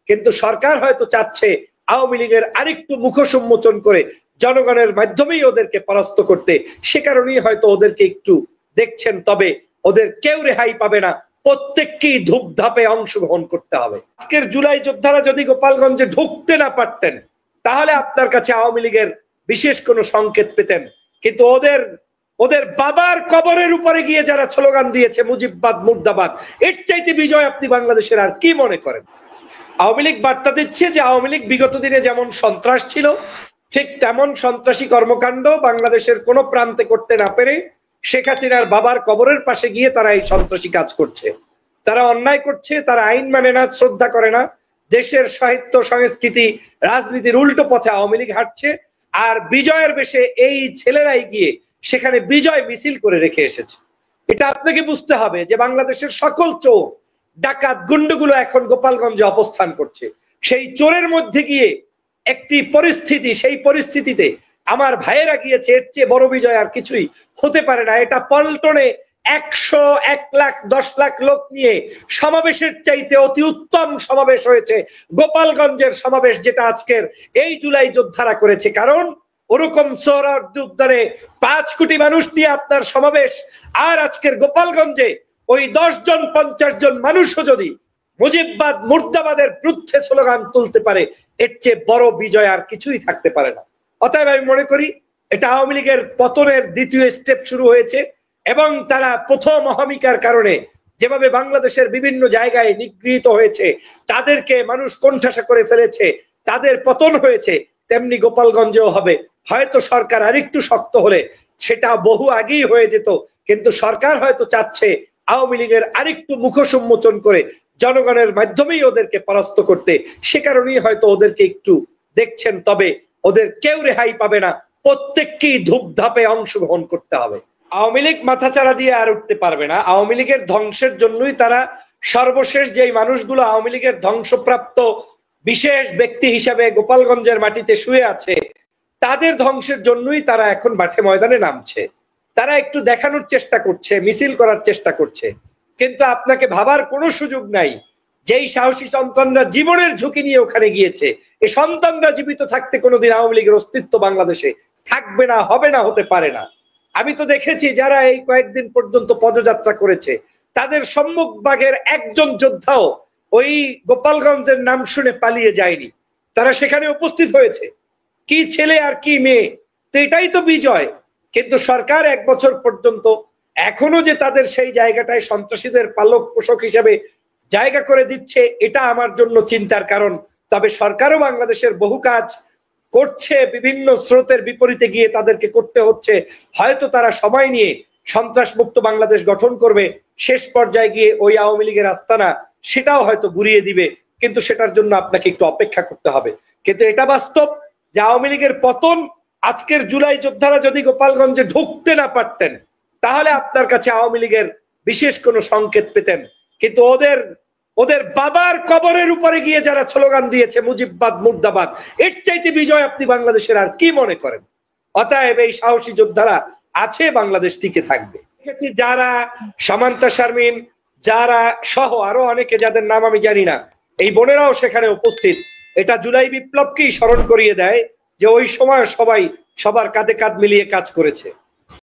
কিন্তু সরকার হয়তো চাচ্ছে আওয়ামী লীগের আরেকটু মুখ সম্মোচন করে জনগণের মাধ্যমেই ওদেরকে পরাস্ত করতে। সে কারণেই হয়তো ওদেরকে একটু দেখছেন, তবে ওদের কেউ রেহাই পাবে না, প্রত্যেককেই ধূপধাপে অংশগ্রহণ করতে হবে। আজকের জুলাই যোদ্ধারা যদি গোপালগঞ্জে ঢুকতে না পারতেন তাহলে আপনার কাছে আওয়ামী লীগের বিশেষ কোনো সংকেত পেতেন, কিন্তু ওদের বাবার কবরের উপরে গিয়ে যারা স্লোগান দিয়েছে মুজিববাদ মুর্দাবাদ, এর চাইতে বিজয় আপনি বাংলাদেশের আর কি মনে করেন? আওয়ামী লীগ বার্তা দিচ্ছে যে আওয়ামী লীগ বিগত দিনে যেমন সন্ত্রাস ছিল, ঠিক তেমন সন্ত্রাসী কর্মকাণ্ড বাংলাদেশের কোনো প্রান্তে করতে না পেরে শেখ হাসিনার বাবার কবরের পাশে গিয়ে তারা এই সন্ত্রাসী কাজ করছে। তারা অন্যায় করছে, তারা আইন মানে না, শ্রদ্ধা করে না, দেশের সাহিত্য সংস্কৃতি রাজনীতির উল্টো পথে আওয়ামী লীগ হাঁটছে। আর বিজয়ের বেশে এই ছেলেরাই গিয়ে সেখানে বিজয় মিছিল করে রেখে এসেছে। এটা আপনাকে বুঝতে হবে যে বাংলাদেশের সকল চোর ডাকাত গুন্ডগুলো এখন গোপালগঞ্জে অবস্থান করছে। সেই চোরের মধ্যে গিয়ে একটি পরিস্থিতি, সেই পরিস্থিতিতে আমার ভাইয়েরা গিয়েছে, এর চেয়ে বড় বিজয় আর কিছুই হতে পারে না। এটা পল্টনে 100, 1 লাখ, 10 লাখ লোক নিয়ে সমাবেশের চাইতে অতি উত্তম সমাবেশ হয়েছে গোপালগঞ্জের সমাবেশ, যেটা আজকের এই জুলাই যোদ্ধারা করেছে। কারণ ওরকম সোহরাওয়ার্দী উদ্যানে 5 কোটি মানুষ নিয়ে আপনার সমাবেশ, আর আজকের গোপালগঞ্জে ওই 10 জন 50 জন মানুষও যদি মুজিববাদ মুর্দাবাদের বিরুদ্ধে স্লোগান তুলতে পারে, এর চেয়ে বড় বিজয় আর কিছুই থাকতে পারে না। অতএব আমি মনে করি এটা আওয়ামী লীগের পতনের দ্বিতীয় স্টেপ শুরু হয়েছে, এবং তারা প্রথম অহমিকার কারণে যেভাবে বাংলাদেশের বিভিন্ন জায়গায় নিগৃহীত হয়েছে, তাদেরকে মানুষ কোণঠাসা করে ফেলেছে, তাদের পতন হয়েছে, তেমনি গোপালগঞ্জেও হবে। হয়তো সরকার আরেকটু শক্ত হলে সেটা বহু আগেই হয়ে যেত, কিন্তু সরকার হয়তো চাচ্ছে আওয়ামী লীগের আরেকটু মুখ সম্মোচন করে জনগণের মাধ্যমেই ওদেরকে পরাস্ত করতে। সে কারণেই হয়তো ওদেরকে একটু দেখছেন, তবে ওদের কেউ রেহাই পাবে না, প্রত্যেককেই ধূপধাপে অংশগ্রহণ করতে হবে। আওয়ামী লীগ মাথাচাড়া দিয়ে আর উঠতে পারবে না। আওয়ামী লীগের ধ্বংসের জন্যই তারা সর্বশেষ যেই মানুষগুলো আওয়ামী লীগের ধ্বংসপ্রাপ্ত বিশেষ ব্যক্তি হিসাবে গোপালগঞ্জের মাটিতে শুয়ে আছে, তাদের ধ্বংসের জন্যই তারা এখন মাঠে ময়দানে নামছে। তারা একটু দেখানোর চেষ্টা করছে, মিছিল করার চেষ্টা করছে, কিন্তু আপনাকে ভাবার কোনো সুযোগ নাই যেই সাহসী সন্তানরা জীবনের ঝুঁকি নিয়ে ওখানে গিয়েছে, এই সন্তানরা জীবিত থাকতে কোনোদিন আওয়ামী লীগের অস্তিত্ব বাংলাদেশে থাকবে না, হবে না, হতে পারে না। আমি তো দেখেছি যারা এই কয়েকদিন পর্যন্ত পদযাত্রা করেছে, তাদের সম্মুখ ভাগের একজন যোদ্ধাও ওই গোপালগঞ্জের নাম শুনে পালিয়ে যায়নি, তারা সেখানে উপস্থিত হয়েছে। কি ছেলে আর কি মেয়ে, তো এটাই তো বিজয়। কিন্তু সরকার 1 বছর পর্যন্ত এখনো যে তাদের সেই জায়গাটায় সন্ত্রাসীদের পালক পোষক হিসেবে জায়গা করে দিচ্ছে, এটা আমার জন্য চিন্তার কারণ। তবে সরকারও বাংলাদেশের বহু কাজ করছে, বিভিন্ন স্রোতের বিপরীতে গিয়ে তাদেরকে করতে হচ্ছে। হয়তো তারা সময় নিয়ে সন্ত্রাস মুক্ত বাংলাদেশ গঠন করবে, শেষ পর্যায়ে গিয়ে ওই আওয়ামী লীগের আস্তানা সেটাও হয়তো গুড়িয়ে দিবে, কিন্তু সেটার জন্য আপনাকে একটু অপেক্ষা করতে হবে। কিন্তু এটা বাস্তব যে আওয়ামী লীগের পতন, আজকের জুলাই যোদ্ধারা যদি গোপালগঞ্জে ঢুকতে না পারতেন তাহলে আপনার কাছে আওয়ামী লীগের বিশেষ কোনো সংকেত পেতেন, কিন্তু ওদের বাবার কবরের উপরে গিয়ে যারা স্লোগান দিয়েছে মুজিববাদ মুর্দাবাদ, এর চাইতে বিজয় আপনি বাংলাদেশের আর কি মনে করেন? অতএব এই সাহসী যোদ্ধারা আছে, বাংলাদেশ টিকে থাকবে। দেখেছি যারা সামান্তা শারমিন, যারা সহ আরো অনেকে যাদের নাম আমি জানি না, এই বোনেরাও সেখানে উপস্থিত। এটা জুলাই বিপ্লবকেই স্মরণ করিয়ে দেয় যে ওই সময় সবাই সবার কাঁধে কাঁধ মিলিয়ে কাজ করেছে।